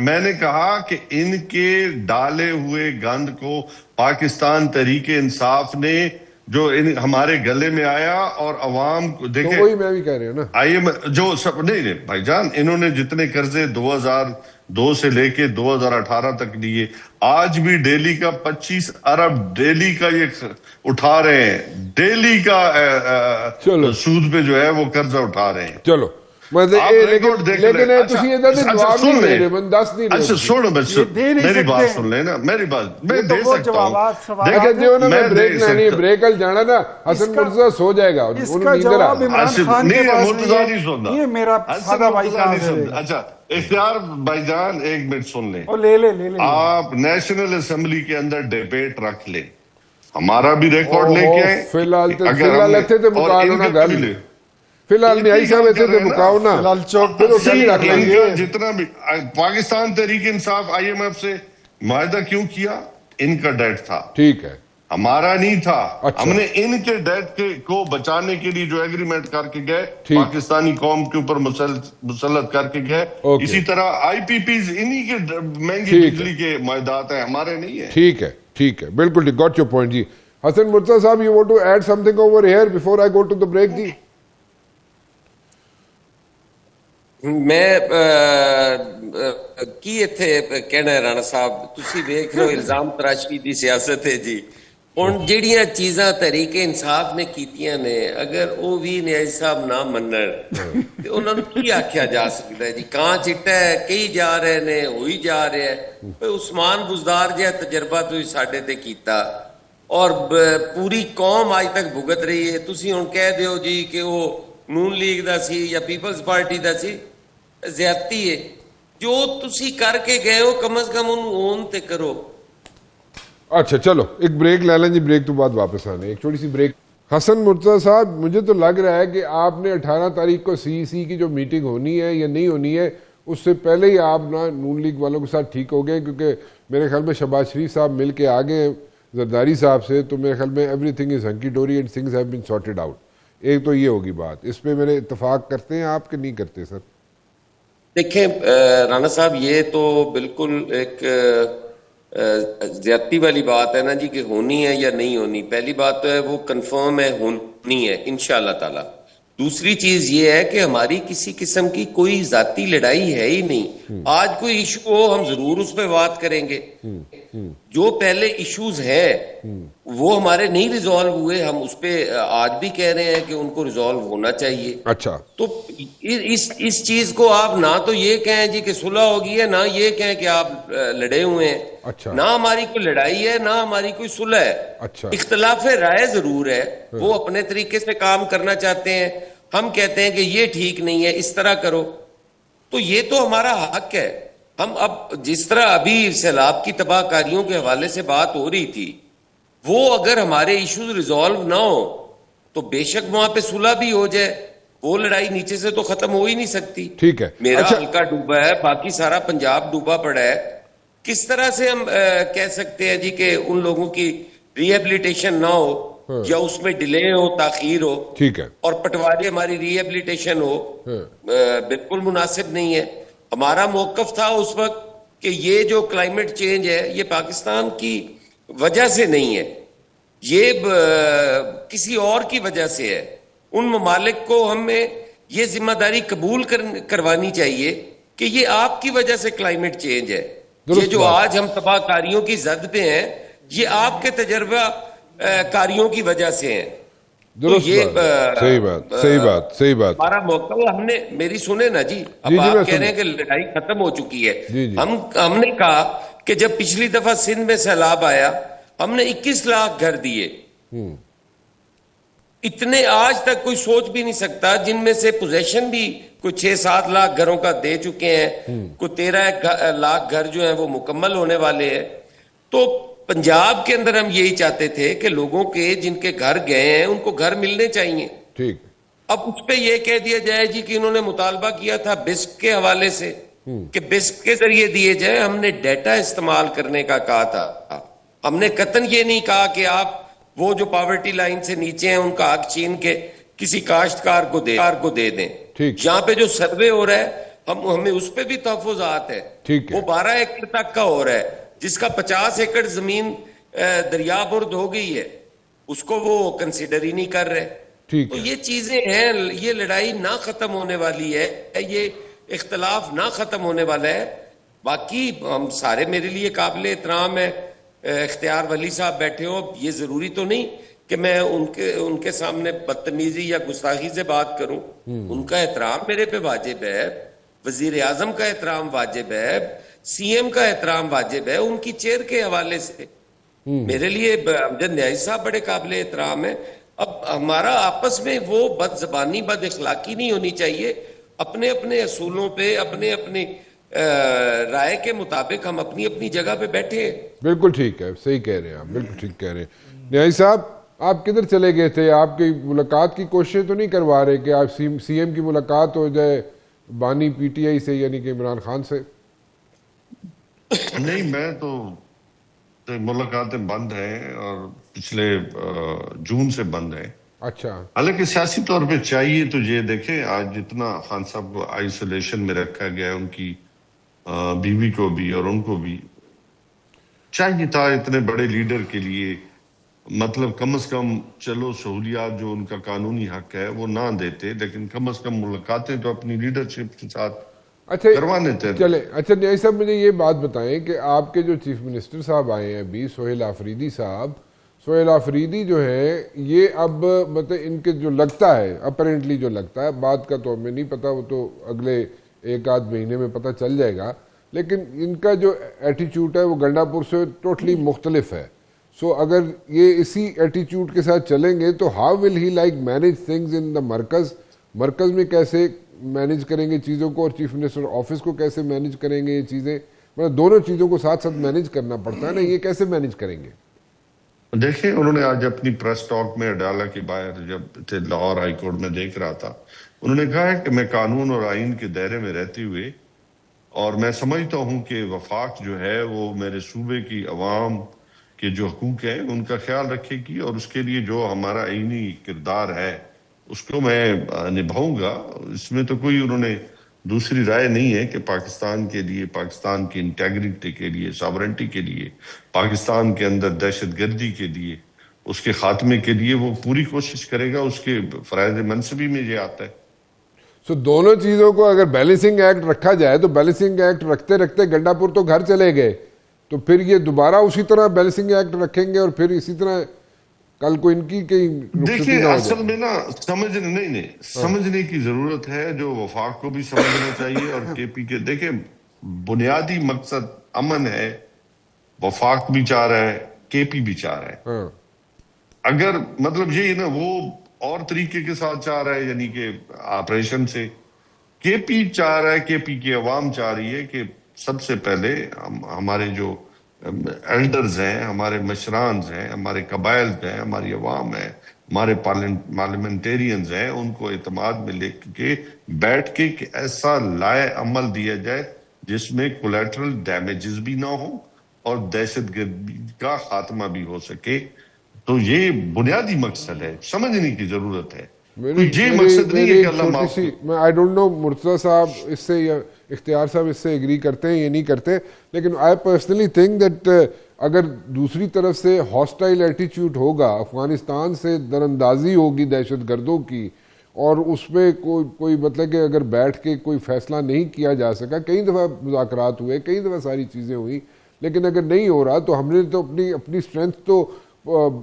S4: میں نے کہا کہ ان کے ڈالے ہوئے گند کو پاکستان تحریک انصاف نے جو ہمارے گلے میں آیا اور عوام کو دیکھیں،
S1: وہی میں بھی کہہ رہے ہیں نا،
S4: جو سب نہیں بھائی جان، انہوں نے جتنے قرضے 2002 سے لے کے 2018 تک لیے، آج بھی ڈیلی کا 25 ارب ڈیلی کا یہ اٹھا رہے ہیں، ڈیلی کا سود پہ جو ہے وہ قرضہ اٹھا رہے ہیں۔
S1: چلو
S4: میری بات سن لیں نا، میری بات میں دے سکتا ہوں،
S1: بریک جانا نا، حسن مرتضیٰ سو جائے گا،
S4: اچھا اختیار بھائی جان ایک منٹ سن لیں، آپ نیشنل اسمبلی کے اندر ڈیبیٹ رکھ لیں، ہمارا بھی ریکارڈ لے کے آئیں،
S1: فی الحال ایسے تو مقابلہ نہ کر لیں، فی الحال نیازی صاحب ایسے تو مکاؤ نا،
S4: جتنا بھی Pakistan Tehreek Insaf I am F سے معاہدہ کیوں کیا؟ ان کا ڈیٹ تھا،
S1: ٹھیک ہے،
S4: ہمارا نہیں تھا، ہم نے ان کے ڈیٹ کو بچانے کے لیے جو ایگریمنٹ کر کے گئے، پاکستانی قوم کے اوپر مسلط کر کے گئے، اسی طرح آئی پی پیز انہی کے مہنگی بجلی کے معاہدات ہیں، ہمارے نہیں ہیں۔
S1: ٹھیک ہے، بالکل ٹھیک، گاٹ یور پوائنٹ جی۔ حسن مرتضیٰ صاحب، you want to add something over here before I go to the break جی؟
S3: میں کی اتنے کہنا ہے رانا صاحب، تسی دیکھ رہے ہو الزام تراشی دی سیاست ہے جی، ہن جیڑیاں چیزاں تحریک انصاف نے کیتیاں نے، اگر وہ بھی نیازی صاحب نہ منن تے انہاں نوں کی آکھیا جا سکدا ہے جی؟ کہاں چٹا ہے، کئی جا رہے نے، ہوئی جا رہے ہے، عثمان بزدار جہا تجربہ تو ساڈے تے کیتا اور پوری قوم آج تک بھگت رہی ہے، تسی ہن کہہ دیو جی کہ وہ نون لیگ دا سی یا پیپلز پارٹی دا سی، زیادتی ہے۔ جو تسی کر کے گئے ہو کم از کم انہوں اون تے کرو۔
S1: اچھا چلو ایک بریک لے لیں جی، بریک تو بعد واپس آنے، ایک چھوٹی سی بریک۔ حسن مرتضیٰ صاحب، مجھے تو لگ رہا ہے کہ آپ نے 18 تاریخ کو سی کی جو میٹنگ ہونی ہے یا نہیں ہونی ہے، اس سے پہلے ہی آپ نون لیگ والوں کے ساتھ ٹھیک ہو گئے، کیونکہ میرے خیال میں شہباز شریف صاحب مل کے آگے زرداری صاحب سے، تو میرے خیال میں everything is hunky dory and things have been sorted out. ایک تو یہ ہوگی بات، اس پہ میرے اتفاق کرتے ہیں آپ کہ نہیں کرتے سر؟
S3: دیکھیں رانا صاحب، یہ تو بالکل ایک زیادتی والی بات ہے نا جی کہ ہونی ہے یا نہیں ہونی۔ پہلی بات تو ہے وہ کنفرم ہے، ہونی ہے انشاءاللہ تعالی۔ دوسری چیز یہ ہے کہ ہماری کسی قسم کی کوئی ذاتی لڑائی ہے ہی نہیں۔ آج کوئی ایشو ہو ہم ضرور اس پہ بات کریں گے، جو پہلے ایشوز ہیں وہ ہمارے نہیں ریزالو ہوئے، ہم اس پہ آج بھی کہہ رہے ہیں کہ ان کو ریزالو ہونا چاہیے۔
S1: اچھا،
S3: تو اس چیز کو آپ نہ تو یہ کہیں جی کہ صلح ہوگی ہے، نہ یہ کہیں کہ آپ لڑے ہوئے ہیں۔
S1: اچھا،
S3: نہ ہماری کوئی لڑائی ہے، نہ ہماری کوئی صلح ہے۔
S1: اچھا،
S3: اختلاف رائے ضرور ہے، وہ اپنے طریقے سے کام کرنا چاہتے ہیں، ہم کہتے ہیں کہ یہ ٹھیک نہیں ہے، اس طرح کرو، تو یہ تو ہمارا حق ہے۔ ہم اب جس طرح ابھی سیلاب کی تباہ کاریوں کے حوالے سے بات ہو رہی تھی، وہ اگر ہمارے ایشوز ریزالو نہ ہو تو بے شک وہاں پہ صلح بھی ہو جائے، وہ لڑائی نیچے سے تو ختم ہو ہی نہیں سکتی۔
S1: ٹھیک ہے،
S3: میرا حلقہ ڈوبا ہے، باقی سارا پنجاب ڈوبا پڑا ہے، کس طرح سے ہم کہہ سکتے ہیں جی کہ ان لوگوں کی ریہیبلیٹیشن نہ ہو یا اس میں ڈیلے ہو، تاخیر ہو،
S1: ٹھیک ہے،
S3: اور پٹواری ہماری ریہیبلیٹیشن ہو، بالکل مناسب نہیں ہے. ہمارا موقف تھا اس وقت کہ یہ جو کلائمیٹ چینج ہے یہ پاکستان کی وجہ سے نہیں ہے، یہ کسی اور کی وجہ سے ہے. ان ممالک کو ہمیں یہ ذمہ داری قبول کروانی چاہیے کہ یہ آپ کی وجہ سے کلائمیٹ چینج ہے. یہ جو آج ہم تباہ کاریوں کی زد پہ ہیں یہ آپ کے تجربہ کاریوں کی وجہ سے ہیں.
S1: درست بات، صحیح بات، صحیح بات، صحیح بات.
S3: ہمارا موقع ہم نے، میری سنیں نا جی، اب آپ کہہ رہے ہیں کہ لڑائی ختم ہو چکی ہے. ہم نے کہا کہ جب پچھلی دفعہ سندھ میں سیلاب آیا ہم نے 21 لاکھ گھر دیے. اتنے آج تک کوئی سوچ بھی نہیں سکتا، جن میں سے پوزیشن بھی کوئی 6-7 لاکھ گھروں کا دے چکے ہیں، کوئی 13 لاکھ گھر جو ہیں وہ مکمل ہونے والے ہیں. تو پنجاب کے اندر ہم یہی چاہتے تھے کہ لوگوں کے جن کے گھر گئے ہیں ان کو گھر ملنے چاہیے.
S1: ٹھیک.
S3: اب اس پہ یہ کہہ دیا جائے جی کہ انہوں نے مطالبہ کیا تھا بسک کے حوالے سے کہ بسک کے ذریعے دیے جائے. ہم نے ڈیٹا استعمال کرنے کا کہا تھا، ہم نے قطعاً یہ نہیں کہا کہ آپ وہ جو پاورٹی لائن سے نیچے ہیں ان کا حق چھین کے کسی کاشتکار کو دے دیں. یہاں پہ جو سروے ہو رہا ہے ہمیں اس پہ بھی تحفظات ہے. وہ 12 ایکڑ تک کا ہو رہا ہے، جس کا 50 ایکڑ زمین دریا برد ہو گئی ہے، اس کو وہ کنسیڈر ہی نہیں کر رہے. تو یہ چیزیں ہیں، یہ لڑائی نہ ختم ہونے والی ہے، یہ اختلاف نہ ختم ہونے والا ہے. باقی ہم سارے میرے لیے قابل احترام ہے. اختیار ولی صاحب بیٹھے ہو، یہ ضروری تو نہیں کہ میں ان کے سامنے بدتمیزی یا گستاخی سے بات کروں. ان کا احترام میرے پہ واجب ہے، وزیر اعظم کا احترام واجب ہے، سی ایم کا احترام واجب ہے. ان کی چیئر کے حوالے سے میرے لیے امجد نیازی صاحب بڑے قابل احترام ہیں. اب ہمارا آپس میں وہ بد زبانی، بد اخلاقی نہیں ہونی چاہیے. اپنے اپنے اصولوں پہ، اپنے اپنے رائے کے مطابق ہم اپنی اپنی جگہ پہ بیٹھے ہیں.
S1: بالکل ٹھیک ہے، صحیح کہہ رہے ہیں آپ، بالکل ٹھیک کہہ رہے ہیں. نیازی صاحب آپ کدھر چلے گئے تھے؟ آپ کی ملاقات کی کوششیں تو نہیں کروا رہے کہ آپ سی ایم کی ملاقات ہو جائے بانی پی ٹی آئی سے، یعنی کہ عمران خان سے؟
S4: نہیں، میں تو ملاقاتیں بند ہیں اور پچھلے جون سے بند ہیں.
S1: اچھا.
S4: حالانکہ سیاسی طور پہ چاہیے تو یہ دیکھیں آج جتنا خان صاحب کو آئسولیشن میں رکھا گیا ہے، ان کی بیوی کو بھی اور ان کو بھی چاہیے تھا اتنے بڑے لیڈر کے لیے، مطلب کم از کم چلو سہولیات جو ان کا قانونی حق ہے وہ نہ دیتے، لیکن کم از کم ملاقاتیں تو اپنی لیڈرشپ کے ساتھ کروانے تھے.
S1: چلے اچھا نیازی صاحب مجھے یہ بات بتائیں کہ آپ کے جو چیف منسٹر صاحب آئے ہیں ابھی، سہیل آفریدی صاحب، سہیل آفریدی جو ہے یہ اب مطلب ان کے جو لگتا ہے اپیرنٹلی جو لگتا ہے، بات کا تو ہمیں نہیں پتا، وہ تو اگلے 1-8 مہینے میں پتہ چل جائے گا، لیکن ان کا جو ایٹیچیوڈ ہے وہ گنڈا پور سے ٹوٹلی مختلف ہے. سو اگر یہ اسی ایٹیچیوڈ کے ساتھ چلیں گے تو how will he like manage things in the مرکز میں کیسے مینیج کریں گے چیزوں کو، اور چیف منسٹر آفس کو کیسے مینیج کریں گے یہ چیزیں؟ مطلب دونوں چیزوں کو ساتھ ساتھ مینیج کرنا پڑتا ہے نا، یہ کیسے مینیج کریں گے؟
S4: دیکھیں انہوں نے آج اپنی پریس ٹاک میں اڈالہ کے باہر جب تھے لاہور ہائی کورٹ میں دیکھ رہا تھا، انہوں نے کہا ہے کہ میں قانون اور آئین کے دائرے میں رہتے ہوئے، اور میں سمجھتا ہوں کہ وفاق جو ہے وہ میرے صوبے کی عوام کے جو حقوق ہیں ان کا خیال رکھے گی، اور اس کے لیے جو ہمارا آئینی کردار ہے اس کو میں نبھاؤں گا. اس میں تو کوئی انہوں نے دوسری رائے نہیں ہے کہ پاکستان کے لیے، پاکستان کی انٹیگریٹی کے لیے، ساورنٹی کے لیے، پاکستان کے اندر دہشت گردی کے لیے، اس کے خاتمے کے لیے وہ پوری کوشش کرے گا. اس کے فرائض منصبی میں یہ آتا ہے.
S1: سو دونوں چیزوں کو اگر بیلنسنگ ایکٹ رکھا جائے تو بیلنسنگ ایکٹ رکھتے رکھتے گنڈا پور تو گھر چلے گئے، تو پھر یہ دوبارہ اسی طرح بیلنسنگ ایکٹ رکھیں گے اور پھر اسی طرح کل کو ان کی
S4: دیکھیں اصل میں نا سمجھنے کی ضرورت ہے. جو وفاق کو بھی سمجھنا چاہیے اور کے پی کے، دیکھیں بنیادی مقصد امن ہے، وفاق بھی چاہ رہا ہے، کے پی بھی چاہ رہا ہے. اگر مطلب یہ نا وہ اور طریقے کے ساتھ چاہ رہا ہے، یعنی کہ آپریشن سے، کے پی چاہ رہا ہے، کے پی کی عوام چاہ رہی ہے کہ سب سے پہلے ہمارے جو ایلڈرز ہیں، ہمارے مشرانز ہیں، ہمارے قبائل ہیں، ہماری عوام ہے، ہمارے پارلیمنٹیرینز ہیں، ان کو اعتماد میں لے کے بیٹھ کے ایسا لائے عمل دیا جائے جس میں کولیٹرل ڈیمیجز بھی نہ ہو اور دہشت گردی کا خاتمہ بھی ہو سکے. تو یہ بنیادی مقصد ہے, سمجھنے کی ضرورت ہے. یہ مقصد نہیں ہے کہ اللہ معاف کرے.
S1: میں آئی ڈونٹ نو مرتضیٰ صاحب اس سے یا اختیار صاحب اس سے ایگری کرتے ہیں یا نہیں کرتے, لیکن آئی پرسنلی تھنک دیٹ اگر دوسری طرف سے ہاسٹائل ایٹیچیوڈ ہوگا, افغانستان سے دراندازی ہوگی دہشت گردوں کی, اور اس میں کوئی مطلب کہ اگر بیٹھ کے کوئی فیصلہ نہیں کیا جا سکا, کئی دفعہ مذاکرات ہوئے, کئی دفعہ ساری چیزیں ہوئی, لیکن اگر نہیں ہو رہا تو ہم نے تو اپنی اسٹرینتھ تو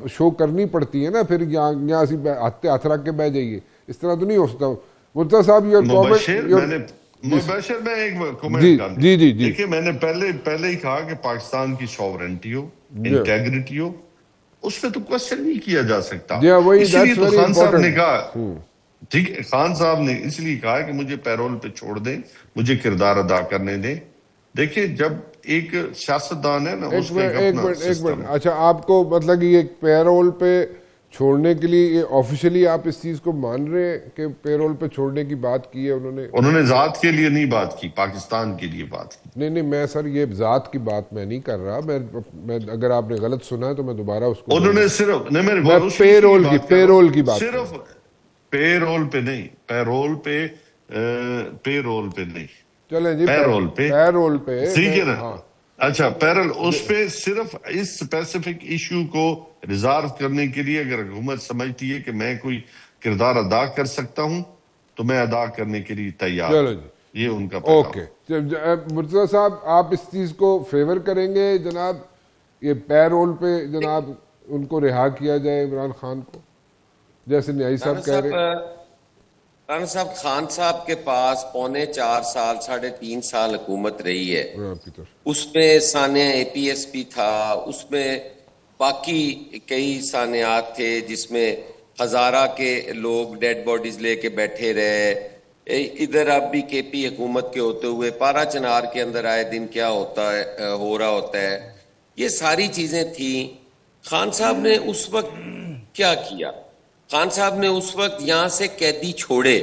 S1: شو کرنی پڑتی ہے نا. پھر یہاں اسی ہاتھ رکھ کے بہ جائیے, اس طرح تو نہیں ہو سکتا. مرتضیٰ صاحب
S4: مبشر میں ایک کمنٹ کر دوں. دیکھیے میں نے پہلے ہی کہا کہ پاکستان کی سوورنٹی ہو, انٹیگریٹی ہو, اس پہ تو کوشچن نہیں کیا جا سکتا. اس لیے تو خان صاحب نے کہا, ٹھیک ہے, خان صاحب نے اس لیے کہا کہ مجھے پیرول پہ چھوڑ دیں, مجھے کردار ادا کرنے دیں. دیکھیں جب ایک سیاستدان ہے نا, اس کا ایک اپنا سسٹم.
S1: اچھا, آپ کو مطلب یہ پیرول پہ چھوڑنے کے لیے یہ آفیشلی آپ اس چیز کو مان رہے ہیں کہ پیرول پہ چھوڑنے کی بات کی ہے
S4: انہوں نے ذات کے لیے نہیں بات کی, پاکستان کے لیے بات کی.
S1: نہیں میں سر یہ ذات کی بات میں نہیں کر رہا, میں اگر آپ نے غلط سنا ہے تو میں دوبارہ اس کو,
S4: انہوں نے صرف
S1: پیرول کی بات,
S4: صرف پیرول پہ نہیں, پیرول پہ نہیں,
S1: چلیں جی
S4: پیرول پہ ٹھیک ہے نا. اچھا, پیرل اس پہ صرف اس اسپیسیفک ایشو کو ریزارو کرنے کے لیے اگر حکومت سمجھتی ہے کہ میں کوئی کردار ادا کر سکتا ہوں تو میں ادا کرنے کے لیے تیار.
S1: چلو جی,
S4: یہ ان کا
S1: اوکے. مرتضیٰ صاحب آپ اس چیز کو فیور کریں گے جناب, یہ پیرول پہ جناب ان کو رہا کیا جائے عمران خان کو, جیسے نیائی صاحب کہہ رہے ہیں؟
S3: رانا صاحب, خان صاحب کے پاس 4.25 سال 3.5 سال حکومت رہی ہے. اس میں سانحہ اے پی ایس پی تھا, اس میں باقی کئی سانحات تھے جس میں ہزارہ کے لوگ ڈیڈ باڈیز لے کے بیٹھے رہے. ادھر اب بھی کے پی حکومت کے ہوتے ہوئے پارا چنار کے اندر آئے دن کیا ہوتا ہے, ہو رہا ہوتا ہے. یہ ساری چیزیں تھیں. خان صاحب نے اس وقت کیا کیا؟ خان صاحب نے اس وقت یہاں سے قیدی چھوڑے.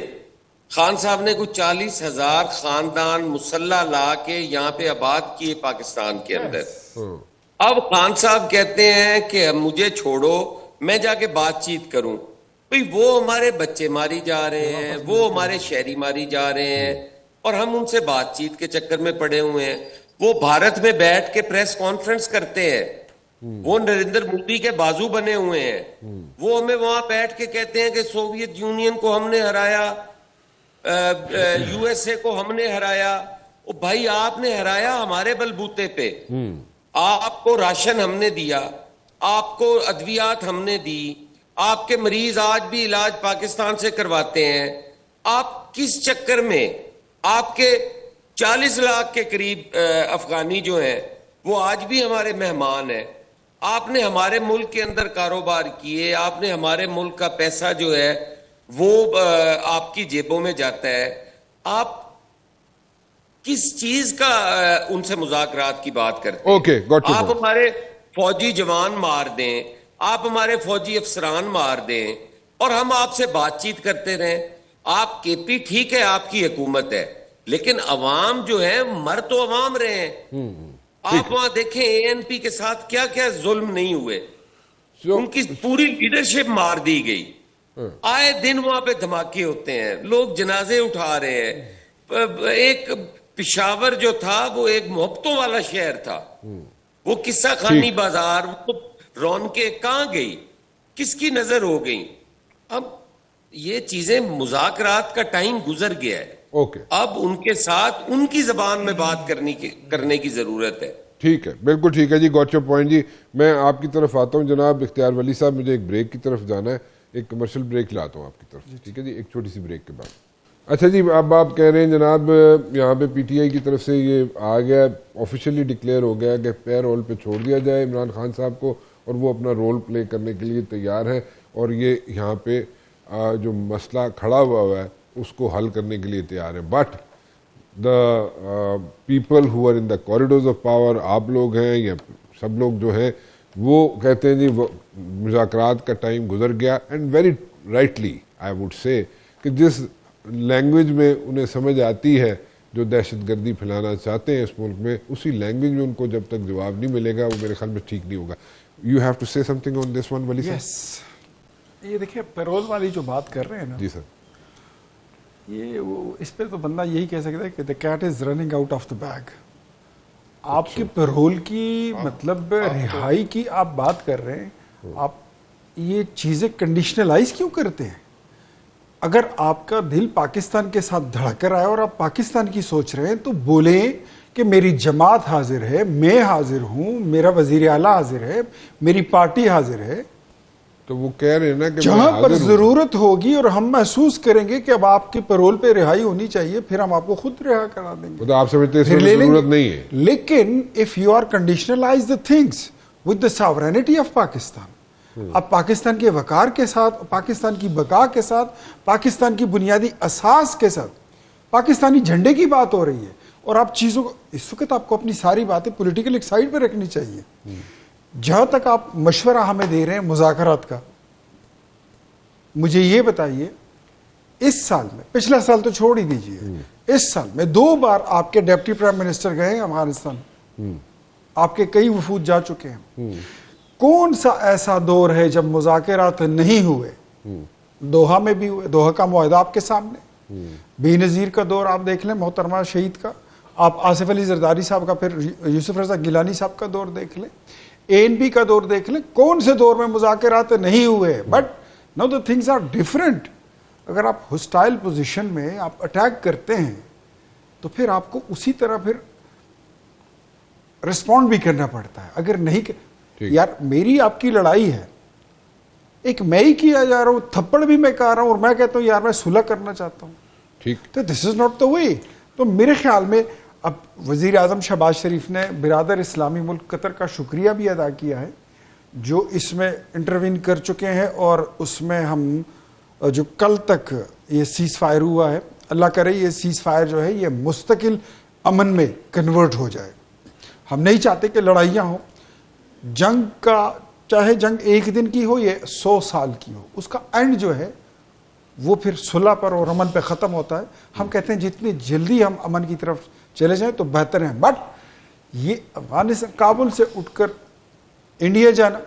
S3: خان صاحب نے کوئی 40,000 خاندان مسلح لا کے یہاں پہ آباد کیے پاکستان کے اندر. اب خان صاحب کہتے ہیں کہ مجھے چھوڑو, میں جا کے بات چیت کروں. بھئی وہ ہمارے بچے ماری جا رہے ہیں, وہ ہمارے شہری ماری جا رہے ہیں, اور ہم ان سے بات چیت کے چکر میں پڑے ہوئے ہیں. وہ بھارت میں بیٹھ کے پریس کانفرنس کرتے ہیں, وہ نریندر مودی کے بازو بنے ہوئے ہیں. وہ ہمیں وہاں بیٹھ کے کہتے ہیں کہ سوویت یونین کو ہم نے ہرایا, یو ایس اے کو ہم نے ہرایا. او بھائی آپ نے ہرایا ہمارے بلبوتے پہ, آپ کو راشن ہم نے دیا, آپ کو ادویات ہم نے دی, آپ کے مریض آج بھی علاج پاکستان سے کرواتے ہیں. آپ کس چکر میں, آپ کے 40 لاکھ کے قریب افغانی جو ہیں وہ آج بھی ہمارے مہمان ہیں. آپ نے ہمارے ملک کے اندر کاروبار کیے, آپ نے ہمارے ملک کا پیسہ جو ہے وہ آپ کی جیبوں میں جاتا ہے. آپ کس چیز کا ان سے مذاکرات کی بات کرتے ہیں؟ آپ ہمارے فوجی جوان مار دیں, آپ ہمارے فوجی افسران مار دیں, اور ہم آپ سے بات چیت کرتے رہیں. آپ کے پی ٹھیک ہے, آپ کی حکومت ہے, لیکن عوام جو ہے مر تو عوام رہے ہیں. آپ وہاں دیکھیں اے این پی کے ساتھ کیا کیا ظلم نہیں ہوئے, ان کی پوری لیڈرشپ مار دی گئی. آئے دن وہاں پہ دھماکے ہوتے ہیں, لوگ جنازے اٹھا رہے ہیں. ایک پشاور جو تھا وہ ایک محبتوں والا شہر تھا, وہ قصہ خانی بازار, وہ رونقیں کہاں گئی, کس کی نظر ہو گئی؟ اب یہ چیزیں مذاکرات کا ٹائم گزر گیا ہے. اب ان کے ساتھ ان کی زبان میں بات کرنے کی ضرورت ہے.
S1: ٹھیک ہے, بالکل ٹھیک ہے جی, گاٹ یور پوائنٹ جی. میں آپ کی طرف آتا ہوں جناب اختیار ولی صاحب, مجھے ایک بریک کی طرف جانا ہے, ایک کمرشل بریک لاتا ہوں آپ کی طرف, ٹھیک ہے جی, ایک چھوٹی سی بریک کے بعد. اچھا جی, اب آپ کہہ رہے ہیں جناب یہاں پہ پی ٹی آئی کی طرف سے یہ آ گیا, آفیشلی ڈکلیئر ہو گیا کہ پیرول پہ چھوڑ دیا جائے عمران خان صاحب کو, اور وہ اپنا رول پلے کرنے کے لیے تیار ہے, اور یہ یہاں پہ جو مسئلہ کھڑا ہوا ہے اس کو حل کرنے کے لیے تیار ہے. But the people who are in the corridors of power, آپ لوگ ہیں یا سب لوگ جو ہیں, وہ کہتے ہیں جی مذاکرات کا ٹائم گزر گیا. And very rightly I would say کہ جس لینگویج میں انہیں سمجھ آتی ہے جو دہشت گردی پھیلانا چاہتے ہیں اس ملک میں, اسی لینگویج میں ان کو جب تک جواب نہیں ملے گا وہ میرے خیال میں ٹھیک نہیں ہوگا. یو ہیو ٹو سے some thing on this one ولی صاحب.
S2: یس, یہ دیکھیں پیرول والی جو بات کر رہے ہیں نا,
S1: جی سر,
S2: یہ اس پہ تو بندہ یہی کہہ سکتا ہے کہ the cat is running out of the bag. آپ کی پیرول کی مطلب رہائی کی آپ بات کر رہے ہیں, آپ یہ چیزیں کنڈیشنلائز کیوں کرتے ہیں؟ اگر آپ کا دل پاکستان کے ساتھ دھڑک کر آئے اور آپ پاکستان کی سوچ رہے ہیں تو بولیں کہ میری جماعت حاضر ہے, میں حاضر ہوں, میرا وزیر اعلیٰ حاضر ہے, میری پارٹی حاضر ہے.
S1: تو وہ کہہ رہے ہیں نا کہ
S2: جہاں پر ضرورت ہوگی اور ہم محسوس کریں گے کہ اب آپ کی پیرول پہ رہائی ہونی چاہیے, پھر ہم آپ کو خود رہا کرا دیں گے.
S1: تو آپ سمجھتے ہیں ضرورت نہیں ہے.
S2: لیکن if you are conditionalize the things with the sovereignty of Pakistan, اب پاکستان کے وقار کے ساتھ, پاکستان کی بقا کے ساتھ, پاکستان کی بنیادی اساس کے ساتھ پاکستانی جھنڈے کی بات ہو رہی ہے, اور آپ چیزوں کو اس وقت آپ کو اپنی ساری باتیں پولیٹیکل ایک سائڈ پہ رکھنی چاہیے. جہاں تک آپ مشورہ ہمیں دے رہے ہیں مذاکرات کا, مجھے یہ بتائیے اس سال میں, پچھلا سال تو چھوڑ ہی دیجئے, اس سال میں 2 بار آپ کے ڈیپٹی پرائم منسٹر گئے ہیں افغانستان, آپ کے کئی وفود جا چکے ہیں. کون سا ایسا دور ہے جب مذاکرات نہیں ہوئے؟ دوحہ میں بھی ہوئے, دوحہ کا معاہدہ آپ کے سامنے, بے نظیر کا دور آپ دیکھ لیں محترمہ شہید کا, آپ آصف علی زرداری صاحب کا, پھر یوسف رضا گیلانی صاحب کا دور دیکھ لیں, ANP کا دور دیکھ لیں, کون سے دور میں مذاکرات نہیں ہوئے؟ But no the things are different. اگر آپ ہسٹائل پوزیشن میں آپ اٹیک کرتے ہیں تو پھر آپ کو اسی طرح پھر رسپونڈ بھی کرنا پڑتا ہے. اگر نہیں کہ یار میری آپ کی لڑائی ہے, ایک میں ہی کیا جا رہا ہوں, تھپڑ بھی میں کہہ رہا ہوں, اور میں کہتا ہوں یار میں صلح کرنا چاہتا ہوں,
S1: ٹھیک,
S2: تو دس از ناٹ دا وے. تو میرے خیال میں اب وزیر اعظم شہباز شریف نے برادر اسلامی ملک قطر کا شکریہ بھی ادا کیا ہے جو اس میں انٹروین کر چکے ہیں, اور اس میں ہم جو کل تک یہ سیز فائر ہوا ہے, اللہ کرے یہ سیز فائر جو ہے یہ مستقل امن میں کنورٹ ہو جائے. ہم نہیں چاہتے کہ لڑائیاں ہوں, جنگ کا چاہے جنگ 1 دن کی ہو یا 100 سال کی ہو, اس کا اینڈ جو ہے وہ پھر صلح پر اور امن پہ ختم ہوتا ہے. ہم کہتے ہیں جتنی جلدی ہم امن کی طرف چلے جائیں تو بہتر ہے. بٹ یہ افغانستان کابل سے اٹھ کر انڈیا جانا,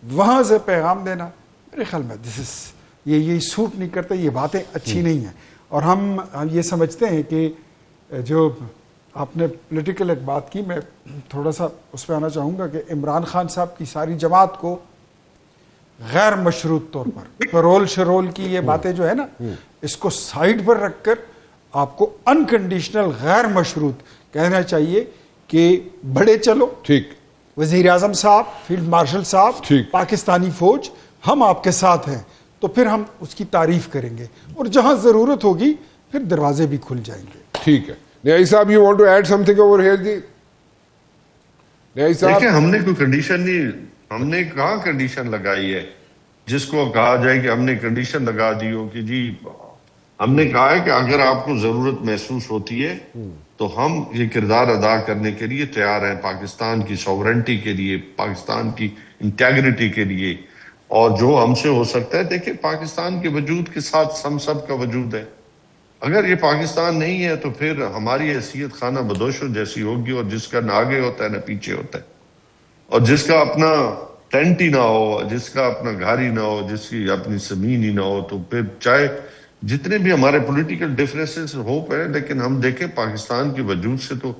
S2: وہاں سے پیغام دینا, میرے خیال میں یہ سوٹ نہیں کرتا, یہ باتیں اچھی نہیں ہیں. اور ہم یہ سمجھتے ہیں کہ جو آپ نے پولیٹیکل ایک بات کی, میں تھوڑا سا اس پہ آنا چاہوں گا کہ عمران خان صاحب کی ساری جماعت کو غیر مشروط طور پر پیرول شرول کی یہ باتیں جو ہے نا, اس کو سائیڈ پر رکھ کر آپ کو انکنڈیشنل غیر مشروط کہنا چاہیے کہ بڑے چلو,
S1: ٹھیک,
S2: وزیر اعظم صاحب, فیلڈ مارشل صاحب, پاکستانی فوج ہم آپ کے ساتھ ہیں, تو پھر ہم اس کی تعریف کریں گے, اور جہاں ضرورت ہوگی پھر دروازے بھی کھل جائیں گے.
S1: ٹھیک ہے. نیائی صاحب, you want to add something over here? جی نیائی صاحب,
S4: دیکھیں ہم نے کوئی کنڈیشن نہیں, ہم نے کہاں کنڈیشن لگائی ہے جس کو کہا جائے کہ ہم نے کنڈیشن لگا دی ہو کہ جی, ہم نے کہا ہے کہ اگر آپ کو ضرورت محسوس ہوتی ہے تو ہم یہ کردار ادا کرنے کے لیے تیار ہیں, پاکستان کی سوورنٹی کے لیے, پاکستان کی انٹیگریٹی کے لیے, اور جو ہم سے ہو سکتا ہے. دیکھیں پاکستان کے وجود کے ساتھ ہم سب کا وجود ہے. اگر یہ پاکستان نہیں ہے تو پھر ہماری حیثیت خانہ بدوشوں جیسی ہوگی, اور جس کا نہ آگے ہوتا ہے نہ پیچھے ہوتا ہے, اور جس کا اپنا ٹینٹ ہی نہ ہو, جس کا اپنا گھر ہی نہ ہو, جس کی اپنی زمین ہی نہ ہو, تو پھر چاہے جتنے بھی ہمارے پولیٹیکل ڈفرینسز ہو پڑے, لیکن ہم دیکھیں پاکستان کے وجود سے تو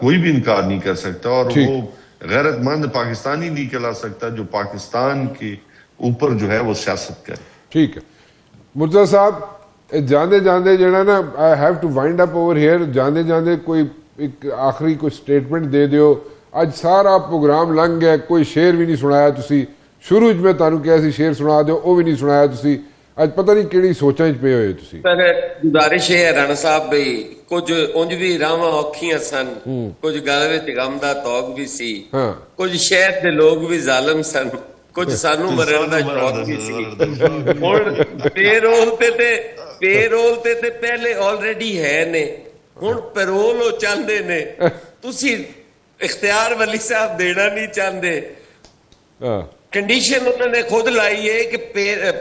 S4: کوئی بھی انکار نہیں کر سکتا, اور وہ غیرت مند پاکستانی نہیں کہلا سکتا جو پاکستان کے اوپر جو ہے وہ سیاست کرے.
S1: ٹھیک ہے. مرتضی صاحب, جاندے جاندے جڑا نا, I have to wind up over here, جاندے جاندے کوئی ایک آخری کوئی سٹیٹمنٹ دے دیو. اج سارا پروگرام لنگ گیا, کوئی شعر بھی نہیں سنایا تسی. شروع میں تانوں کیا سی شعر سنا دیو, وہ بھی نہیں سنایا تسی. اج پتہ نہیں کیڑی سوچاں وچ پے ہوئے تسی.
S3: پر گزارش ہے رانا صاحب بھئی, کچھ اونج بھی راواں اوکھیاں سن, کچھ گل وچ غم دا توق بھی سی, کچھ شہر دے لوگ بھی ظالم سن, کچھ سانو مرن دا شوق بھی سی. ہن پیرول تے پہلے آلریڈی ہے نے, ہن پیرول او چاہندے نے, تسی اختیار ولی صاحب دینا نہیں چاہندے. کنڈیشن انہوں نے خود لائی ہے کہ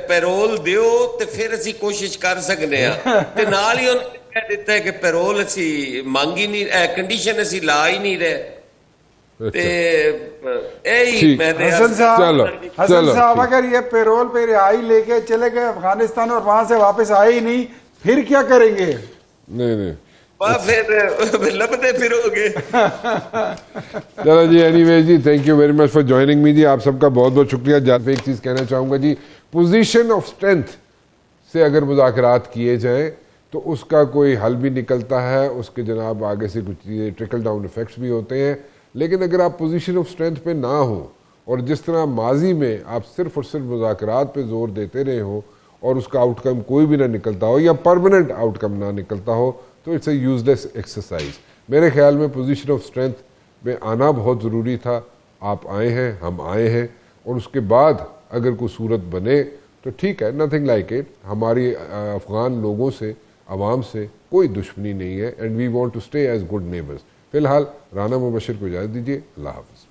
S3: پیرول دیو تے پھر اسی کوشش کر سکنے ہیں, تے نال ہی کہہ دیتا ہے کہ پیرول اسی مانگ ہی نہیں کنڈیشن اسی لا ہی نہیں رہے
S2: حسن صاحب اگر یہ پیرول پہ رہائی لے کے چلے گئے افغانستان اور وہاں سے واپس آئے ہی نہیں پھر کیا کریں گے؟
S1: نہیں
S3: پھر لبتے پھر ہوگے.
S1: چلو جی اینی وے جی thank you very much for joining me جی. آپ سب کا بہت بہت شکریہ. جان پہ ایک چیز کہنا چاہوں گا جی, پوزیشن آف اسٹرینتھ سے اگر مذاکرات کیے جائیں تو اس کا کوئی حل بھی نکلتا ہے, اس کے جناب آگے سے کچھ چیزیں ٹرکل ڈاؤن افیکٹس بھی ہوتے ہیں. لیکن اگر آپ پوزیشن آف اسٹرینتھ پہ نہ ہوں اور جس طرح ماضی میں آپ صرف اور صرف مذاکرات پہ زور دیتے رہے ہو اور اس کا آؤٹ کم کوئی بھی نہ نکلتا ہو یا پرماننٹ آؤٹ کم نہ نکلتا ہو تو it's a useless exercise. میرے خیال میں پوزیشن آف اسٹرینتھ میں آنا بہت ضروری تھا. آپ آئے ہیں, ہم آئے ہیں, اور اس کے بعد اگر کوئی صورت بنے تو ٹھیک ہے, نتھنگ لائک اٹ. ہماری افغان لوگوں سے, عوام سے کوئی دشمنی نہیں ہے, and we want to stay as good neighbours. فی الحال رانا مبشر کو اجازت دیجیے. اللہ حافظ.